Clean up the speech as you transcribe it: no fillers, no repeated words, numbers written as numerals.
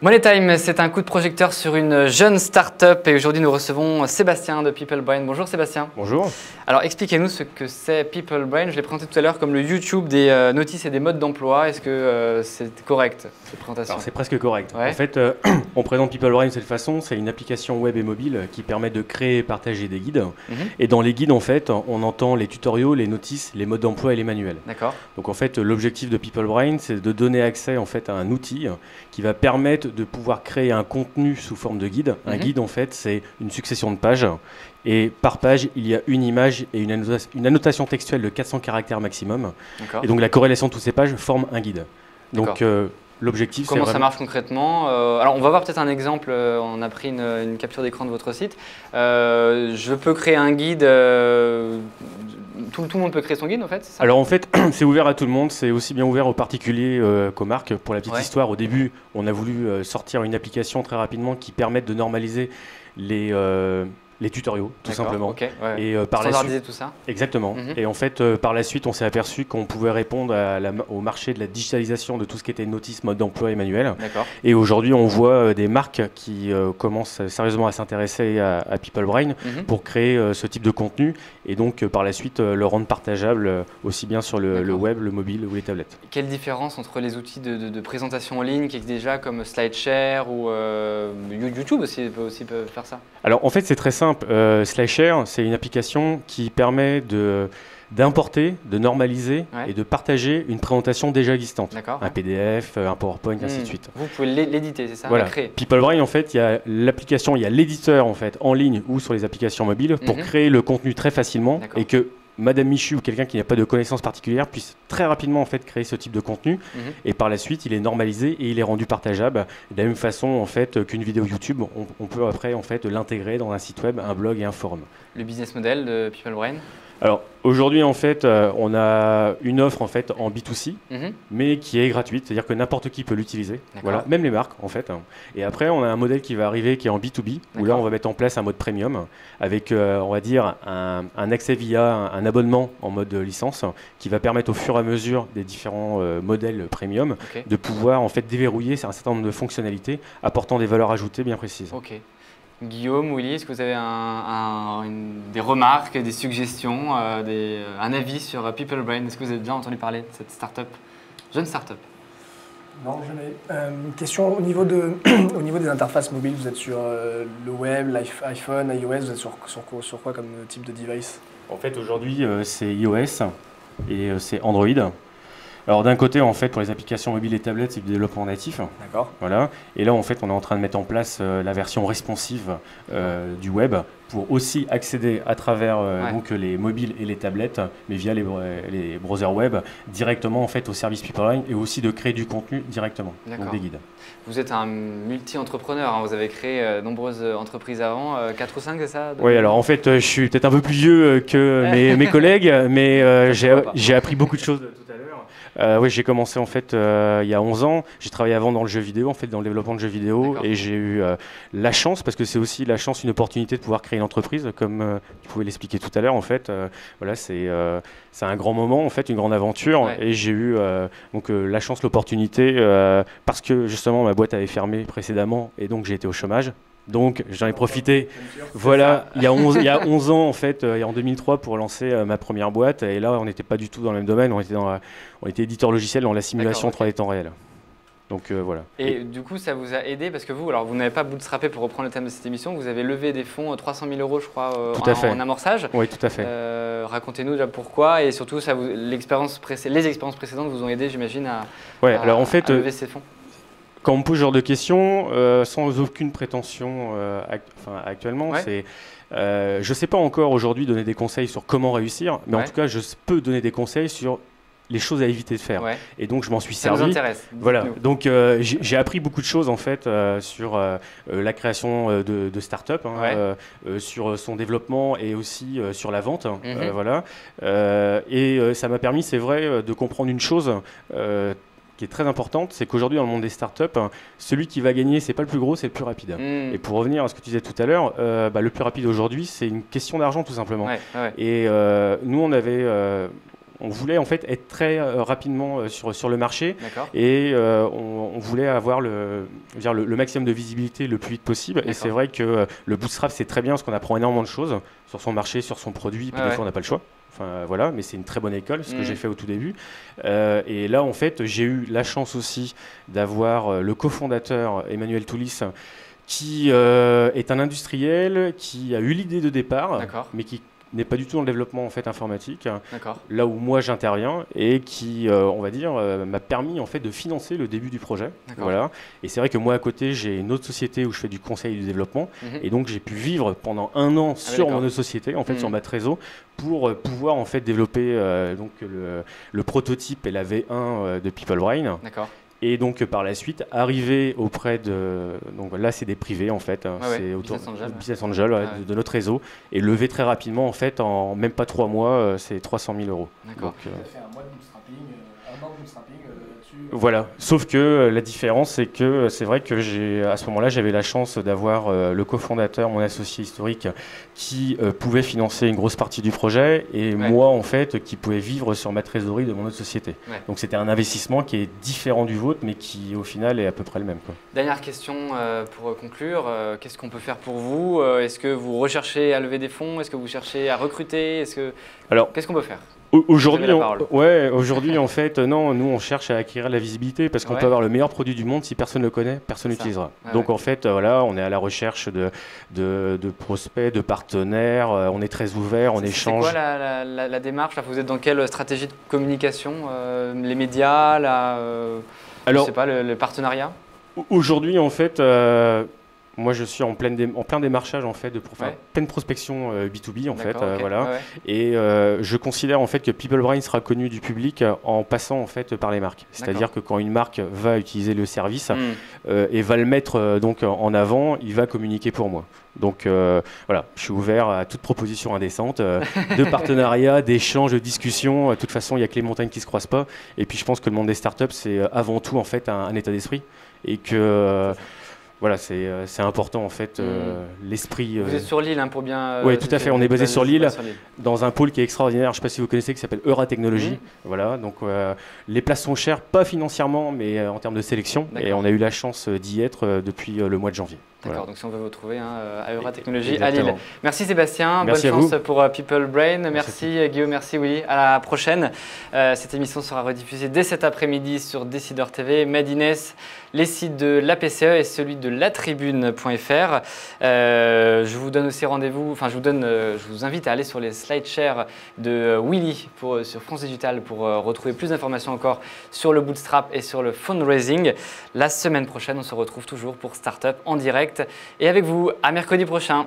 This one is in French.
Money Time, c'est un coup de projecteur sur une jeune start-up et aujourd'hui nous recevons Sébastien de PeopleBrain. Bonjour Sébastien. Bonjour. Alors expliquez-nous ce que c'est PeopleBrain. Je l'ai présenté tout à l'heure comme le YouTube des notices et des modes d'emploi. Est-ce que c'est correct cette présentation? Alors c'est presque correct. Ouais. En fait, on présente PeopleBrain de cette façon. C'est une application web et mobile qui permet de créer et partager des guides. Et dans les guides, en fait, on entend les tutoriaux, les notices, les modes d'emploi et les manuels. D'accord. Donc en fait, l'objectif de PeopleBrain, c'est de donner accès en fait à un outil qui va permettre de pouvoir créer un contenu sous forme de guide. Un guide, en fait, c'est une succession de pages. Et par page, il y a une image et une annotation textuelle de 400 caractères maximum. Et donc la corrélation de toutes ces pages forme un guide. Donc l'objectif, c'est comment ça marche concrètement? Alors on va voir peut-être un exemple. On a pris une capture d'écran de votre site. Je peux créer un guide. Tout le monde peut créer son guide en fait, c'est ça? Alors en fait, c'est ouvert à tout le monde, c'est aussi bien ouvert aux particuliers qu'aux marques. Pour la petite histoire, au début, on a voulu sortir une application très rapidement qui permette de normaliser les tutoriaux, tout simplement. Et standardiser tout ça. Exactement. Et en fait, par la suite, on s'est aperçu qu'on pouvait répondre au marché de la digitalisation de tout ce qui était notice, mode d'emploi et manuel. Et aujourd'hui, on voit des marques qui commencent sérieusement à s'intéresser à PeopleBrain pour créer ce type de contenu et donc par la suite le rendre partageable aussi bien sur le web, le mobile ou les tablettes. Quelle différence entre les outils de présentation en ligne qui existent déjà comme SlideShare ou YouTube aussi peut faire ça? Alors en fait, c'est très simple. SlideShare, c'est une application qui permet d'importer, de normaliser et de partager une présentation déjà existante. Un PDF, un PowerPoint, ainsi de suite. Vous pouvez l'éditer, c'est ça? Voilà. La créer. PeopleBrain, en fait, il y a l'application, il y a l'éditeur en fait en ligne ou sur les applications mobiles pour créer le contenu très facilement et que Madame Michu ou quelqu'un qui n'a pas de connaissances particulières puisse très rapidement en fait créer ce type de contenu et par la suite il est normalisé et il est rendu partageable de la même façon en fait qu'une vidéo YouTube. On peut après en fait l'intégrer dans un site web, un blog et un forum. Le business model de PeopleBrain? Alors aujourd'hui en fait on a une offre en fait en B2C mais qui est gratuite, c'est-à-dire que n'importe qui peut l'utiliser, voilà, même les marques en fait. Et après on a un modèle qui va arriver qui est en B2B où là on va mettre en place un mode premium avec on va dire un accès via un abonnement en mode licence qui va permettre au fur et à mesure des différents modèles premium de pouvoir en fait déverrouiller un certain nombre de fonctionnalités apportant des valeurs ajoutées bien précises. Guillaume, Willy, est-ce que vous avez des remarques, des suggestions, un avis sur PeopleBrain? Est-ce que vous avez déjà entendu parler de cette start-up, jeune start-up? Non, jamais. Une question au niveau des interfaces mobiles, vous êtes sur le web, l'iPhone, iOS, vous êtes sur quoi comme type de device? En fait aujourd'hui c'est iOS et c'est Android. Alors d'un côté, en fait, pour les applications mobiles et tablettes, c'est du développement natif. Voilà. Et là, en fait, on est en train de mettre en place la version responsive du web pour aussi accéder à travers donc les mobiles et les tablettes, mais via les browsers web, directement en fait au service PeopleBrain et aussi de créer du contenu directement, donc des guides. Vous êtes un multi-entrepreneur, hein. Vous avez créé nombreuses entreprises avant, 4 ou 5, c'est ça? Oui, alors en fait, je suis peut-être un peu plus vieux que mes collègues, mais j'ai appris beaucoup de choses tout à l'heure. Oui, j'ai commencé en fait il y a 11 ans. J'ai travaillé avant dans le jeu vidéo, en fait, dans le développement de jeux vidéo, et j'ai eu la chance, parce que c'est aussi la chance, une opportunité de pouvoir créer une entreprise, comme tu pouvais l'expliquer tout à l'heure. En fait, voilà, c'est un grand moment, en fait, une grande aventure, et j'ai eu donc la chance, l'opportunité, parce que justement ma boîte avait fermé précédemment, et donc j'ai été au chômage. Donc j'en ai profité, voilà, il y a 11 ans en fait, et en 2003 pour lancer ma première boîte. Et là, on n'était pas du tout dans le même domaine, on était éditeur logiciel dans la simulation 3D temps réel. Donc voilà. Et du coup, ça vous a aidé parce que vous n'avez pas bootstrappé, pour reprendre le thème de cette émission, vous avez levé des fonds, 300 000 €, je crois, en amorçage. Oui, tout à fait. Racontez-nous déjà pourquoi, et surtout les expériences précédentes vous ont aidé, j'imagine, à lever ces fonds. Quand on me pose ce genre de questions, sans aucune prétention actuellement, je ne sais pas encore aujourd'hui donner des conseils sur comment réussir, mais en tout cas, je peux donner des conseils sur les choses à éviter de faire. Et donc, je m'en suis servi. Ça nous intéresse. Voilà. Donc, j'ai appris beaucoup de choses en fait sur la création de start-up, sur son développement et aussi sur la vente. Voilà. Et ça m'a permis, c'est vrai, de comprendre une chose qui est très importante, c'est qu'aujourd'hui dans le monde des startups, celui qui va gagner, c'est pas le plus gros, c'est le plus rapide. Et pour revenir à ce que tu disais tout à l'heure, le plus rapide aujourd'hui, c'est une question d'argent tout simplement. Et nous, on voulait en fait être très rapidement sur le marché et on voulait avoir le maximum de visibilité le plus vite possible. Et c'est vrai que le bootstrap, c'est très bien parce qu'on apprend énormément de choses sur son marché, sur son produit, puis des fois on n'a pas le choix. Enfin, voilà, mais c'est une très bonne école, ce que j'ai fait au tout début. Et là, en fait, j'ai eu la chance aussi d'avoir le cofondateur Emmanuel Toulis, qui est un industriel qui a eu l'idée de départ, mais qui n'est pas du tout dans le développement en fait informatique, là où moi j'interviens, et qui, on va dire, m'a permis en fait de financer le début du projet. Voilà. Et c'est vrai que moi à côté j'ai une autre société où je fais du conseil et du développement, et donc j'ai pu vivre pendant 1 an sur mon autre société, en fait sur ma trésor, pour pouvoir en fait développer donc le prototype et la V1 de PeopleBrain. Et donc par la suite, arriver auprès de... Donc là, c'est des privés en fait. C'est autour de Business Angel de notre réseau. Et lever très rapidement en fait, en même pas 3 mois, c'est 300 000 €. Donc, tu as fait un mois de bootstrapping, 1 an de bootstrapping là-dessus. Voilà. Sauf que la différence, c'est que c'est vrai que à ce moment-là, j'avais la chance d'avoir le cofondateur, mon associé historique, qui pouvait financer une grosse partie du projet, et moi en fait, qui pouvait vivre sur ma trésorerie de mon autre société. Donc c'était un investissement qui est différent du vôtre, mais qui au final est à peu près le même, quoi. Dernière question pour conclure, qu'est-ce qu'on peut faire pour vous? Est-ce que vous recherchez à lever des fonds? Est-ce que vous cherchez à recruter? Qu'est-ce qu'on peut faire? Aujourd'hui, en fait, non, nous on cherche à acquérir la visibilité, parce qu'on peut avoir le meilleur produit du monde, si personne ne le connaît, personne n'utilisera. Donc en fait, voilà, on est à la recherche de prospects, de partenaires, on est très ouvert, on échange. C'est quoi la démarche là? Vous êtes dans quelle stratégie de communication? Les médias, je sais pas, le partenariat? Aujourd'hui, en fait, moi, je suis en plein démarchage en fait, pleine prospection B2B en fait, voilà. Et je considère en fait que PeopleBrain sera connu du public en passant en fait par les marques. C'est-à-dire que quand une marque va utiliser le service et va le mettre donc en avant, il va communiquer pour moi. Donc voilà, je suis ouvert à toute proposition indécente, de partenariat, d'échange, de discussion. De toute façon, il n'y a que les montagnes qui ne se croisent pas. Et puis je pense que le monde des startups, c'est avant tout en fait un état d'esprit, et que voilà, c'est important en fait, l'esprit. Vous êtes sur Lille pour bien. Oui, tout à fait. On est basé sur Lille, dans un pôle qui est extraordinaire. Je ne sais pas si vous connaissez, qui s'appelle Euratechnologie. Voilà, donc les places sont chères, pas financièrement, mais en termes de sélection. Et on a eu la chance d'y être depuis le mois de janvier. D'accord, donc si on veut vous trouver à Euratechnologie à Lille. Merci Sébastien, bonne chance pour PeopleBrain. Merci Guillaume, merci Willy. À la prochaine. Cette émission sera rediffusée dès cet après-midi sur Décideur TV, Made in S, les sites de l'APCE et celui de latribune.fr. Je vous donne aussi rendez-vous, je vous invite à aller sur les SlideShare de Willy sur France Digital pour retrouver plus d'informations encore sur le bootstrap et sur le fundraising. La semaine prochaine, on se retrouve toujours pour Startup en direct et avec vous. À mercredi prochain.